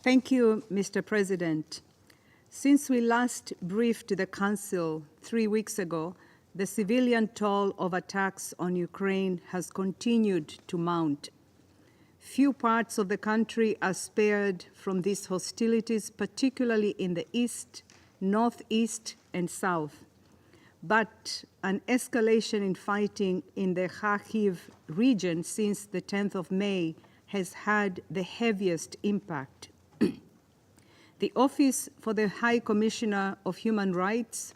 Thank you, Mr. President. Since we last briefed the Council 3 weeks ago, the civilian toll of attacks on Ukraine has continued to mount. Few parts of the country are spared from these hostilities, particularly in the east, northeast, and south. But an escalation in fighting in the Kharkiv region since the 10th of May has had the heaviest impact. The Office for the High Commissioner of Human Rights,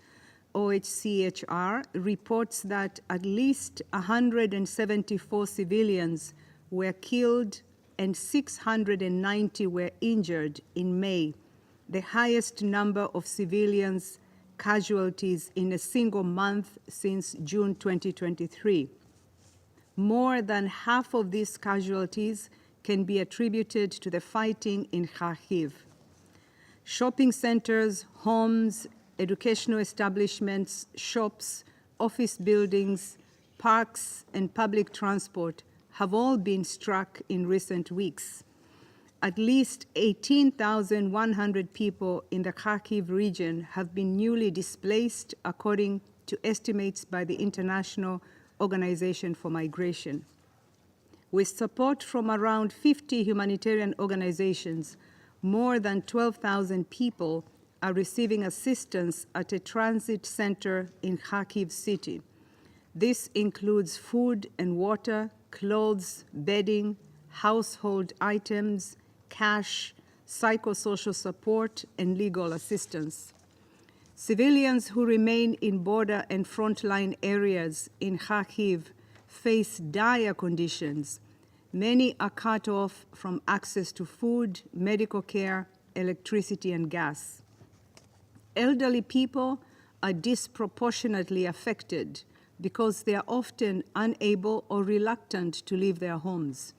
OHCHR, reports that at least 174 civilians were killed and 690 were injured in May, the highest number of civilians casualties in a single month since June 2023. More than half of these casualties can be attributed to the fighting in Kharkiv. Shopping centers, homes, educational establishments, shops, office buildings, parks, and public transport have all been struck in recent weeks. At least 18,100 people in the Kharkiv region have been newly displaced, according to estimates by the International Organization for Migration. With support from around 50 humanitarian organizations, more than 12,000 people are receiving assistance at a transit center in Kharkiv city. This includes food and water, clothes, bedding, household items, cash, psychosocial support, and legal assistance. Civilians who remain in border and frontline areas in Kharkiv face dire conditions. Many are cut off from access to food, medical care, electricity, and gas. Elderly people are disproportionately affected because they are often unable or reluctant to leave their homes.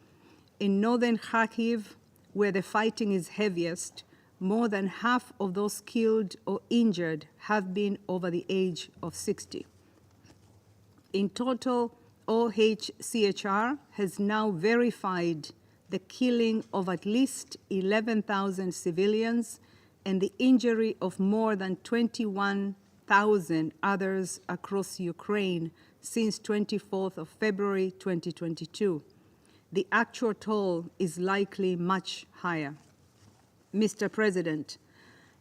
In northern Kharkiv, where the fighting is heaviest, more than half of those killed or injured have been over the age of 60. In total, OHCHR has now verified the killing of at least 11,000 civilians and the injury of more than 21,000 others across Ukraine since 24th of February 2022. The actual toll is likely much higher. Mr. President,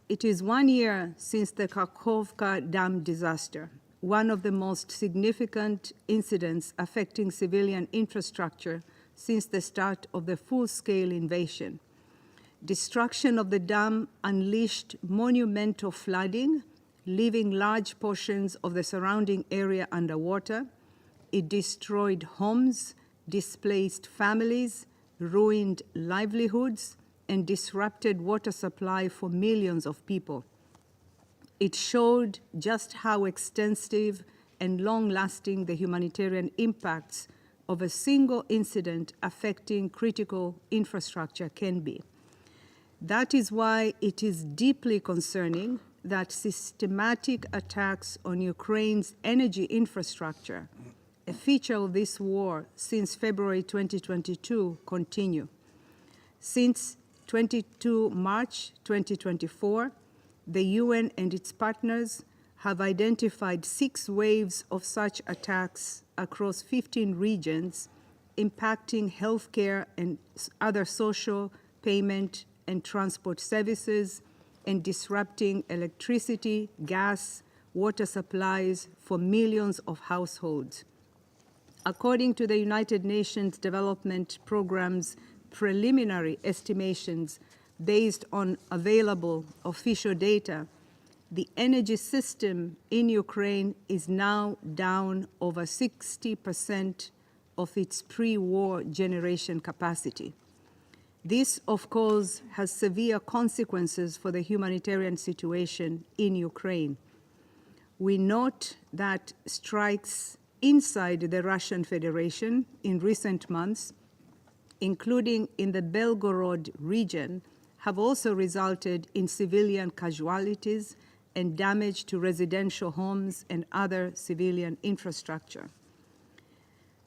it is 1 year since the Kharkiv dam disaster, one of the most significant incidents affecting civilian infrastructure since the start of the full-scale invasion. Destruction of the dam unleashed monumental flooding, leaving large portions of the surrounding area underwater. It destroyed homes, displaced families, ruined livelihoods, and disrupted water supply for millions of people. It showed just how extensive and long-lasting the humanitarian impacts of a single incident affecting critical infrastructure can be. That is why it is deeply concerning that systematic attacks on Ukraine's energy infrastructure, a feature of this war since February 2022, continue. Since 22 March 2024, the UN and its partners have identified 6 waves of such attacks across 15 regions, impacting healthcare and other social, payment, and transport services, and disrupting electricity, gas, water supplies for millions of households. According to the United Nations Development Programme's preliminary estimations, based on available official data, the energy system in Ukraine is now down over 60% of its pre-war generation capacity. This, of course, has severe consequences for the humanitarian situation in Ukraine. We note that strikes inside the Russian Federation in recent months, including in the Belgorod region, have also resulted in civilian casualties and damage to residential homes and other civilian infrastructure.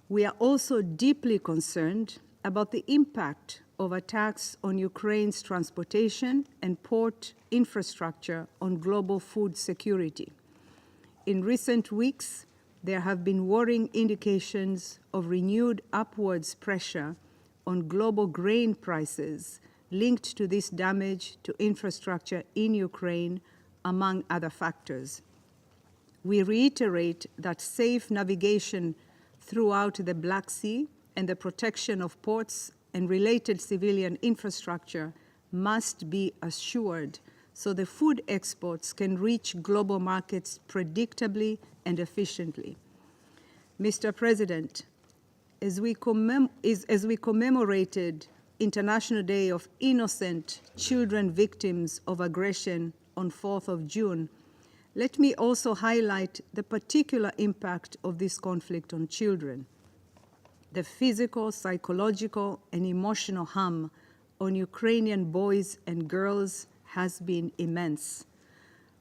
We are also deeply concerned about the impact of attacks on Ukraine's transportation and port infrastructure on global food security. In recent weeks, there have been worrying indications of renewed upwards pressure on global grain prices linked to this damage to infrastructure in Ukraine, among other factors. We reiterate that safe navigation throughout the Black Sea and the protection of ports and related civilian infrastructure must be assured so the food exports can reach global markets predictably and efficiently. Mr. President, as we commemorated International Day of Innocent Children Victims of Aggression on 4th of June, let me also highlight the particular impact of this conflict on children. The physical, psychological, and emotional harm on Ukrainian boys and girls has been immense.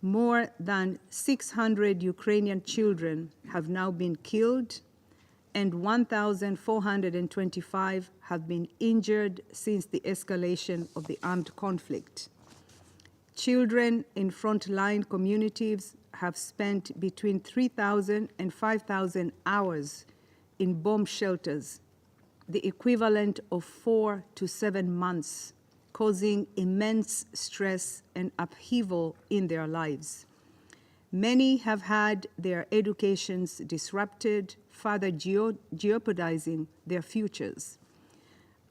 More than 600 Ukrainian children have now been killed, and 1,425 have been injured since the escalation of the armed conflict. Children in frontline communities have spent between 3,000 and 5,000 hours in bomb shelters, the equivalent of 4 to 7 months, causing immense stress and upheaval in their lives. Many have had their educations disrupted, further jeopardizing their futures.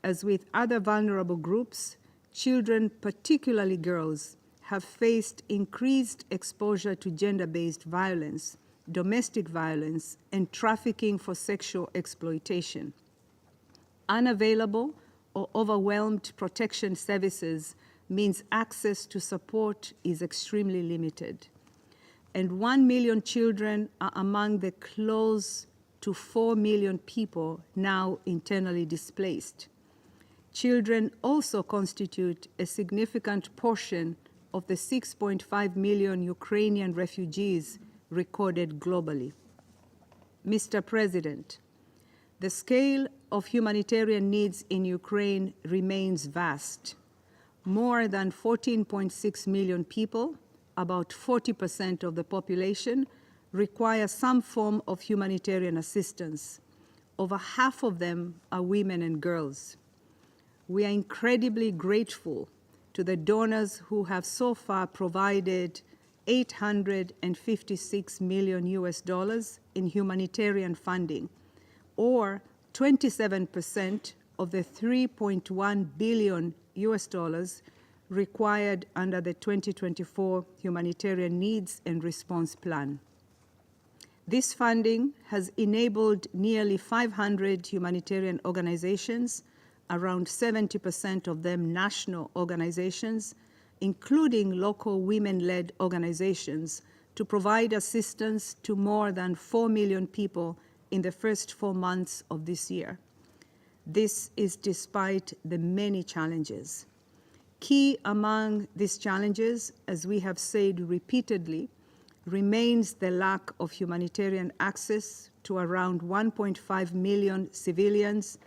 As with other vulnerable groups, children, particularly girls, have faced increased exposure to gender-based violence, domestic violence, and trafficking for sexual exploitation. Unavailable or overwhelmed protection services means access to support is extremely limited. And 1 million children are among the close to 4 million people now internally displaced. Children also constitute a significant portion of the 6.5 million Ukrainian refugees recorded globally. Mr. President, the scale of humanitarian needs in Ukraine remains vast. More than 14.6 million people, about 40% of the population, require some form of humanitarian assistance. Over half of them are women and girls. We are incredibly grateful to the donors who have so far provided $856 million in humanitarian funding, or 27% of the $3.1 billion required under the 2024 Humanitarian Needs and Response Plan. This funding has enabled nearly 500 humanitarian organizations, around 70% of them national organizations, including local women-led organizations, to provide assistance to more than 4 million people in the first 4 months of this year. This is despite the many challenges. Key among these challenges, as we have said repeatedly, remains the lack of humanitarian access to around 1.5 million civilians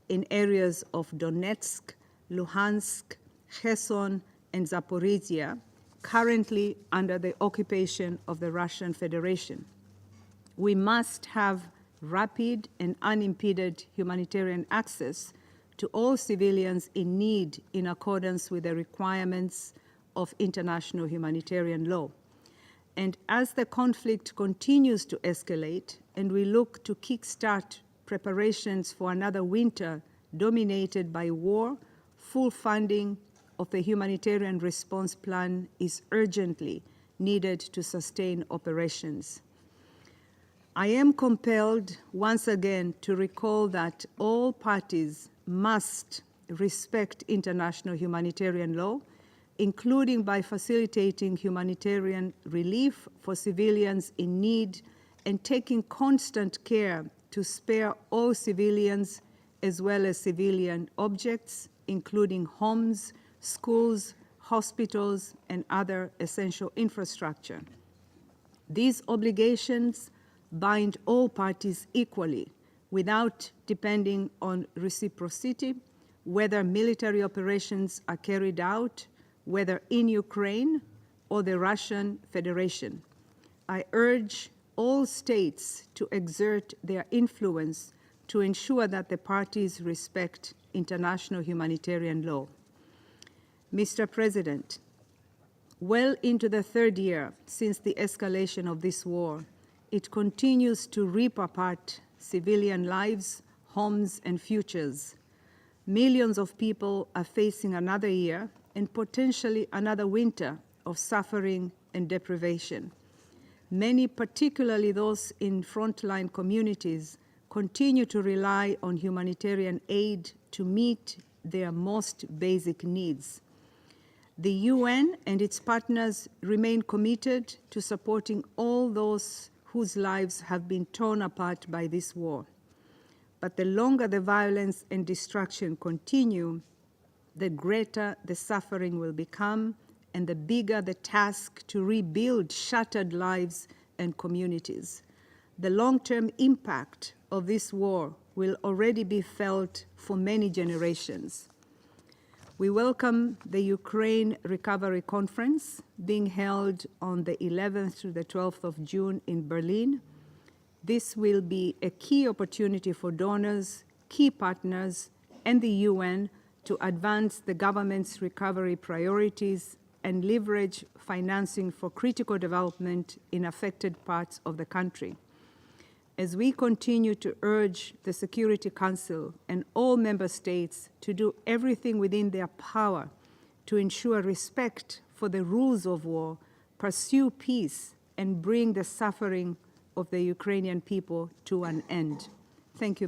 in areas of Donetsk, Luhansk, Kherson, and Zaporizhia, currently under the occupation of the Russian Federation. We must have rapid and unimpeded humanitarian access to all civilians in need in accordance with the requirements of international humanitarian law. And as the conflict continues to escalate and we look to kickstart preparations for another winter dominated by war, full funding of the humanitarian response plan is urgently needed to sustain operations. I am compelled once again to recall that all parties must respect international humanitarian law, including by facilitating humanitarian relief for civilians in need and taking constant care to spare all civilians as well as civilian objects, including homes, schools, hospitals, and other essential infrastructure. These obligations bind all parties equally without depending on reciprocity, whether military operations are carried out, whether in Ukraine or the Russian Federation. I urge all states to exert their influence to ensure that the parties respect international humanitarian law. Mr. President, well into the third year since the escalation of this war, it continues to rip apart civilian lives, homes, and futures. Millions of people are facing another year and potentially another winter of suffering and deprivation. Many, particularly those in frontline communities, continue to rely on humanitarian aid to meet their most basic needs. The UN and its partners remain committed to supporting all those whose lives have been torn apart by this war. But the longer the violence and destruction continue, the greater the suffering will become and the bigger the task to rebuild shattered lives and communities. The long-term impact of this war will already be felt for many generations. We welcome the Ukraine Recovery Conference being held on the 11th to the 12th of June in Berlin. This will be a key opportunity for donors, key partners, and the UN to advance the government's recovery priorities and leverage financing for critical development in affected parts of the country. As we continue to urge the Security Council and all member states to do everything within their power to ensure respect for the rules of war, pursue peace, and bring the suffering of the Ukrainian people to an end. Thank you.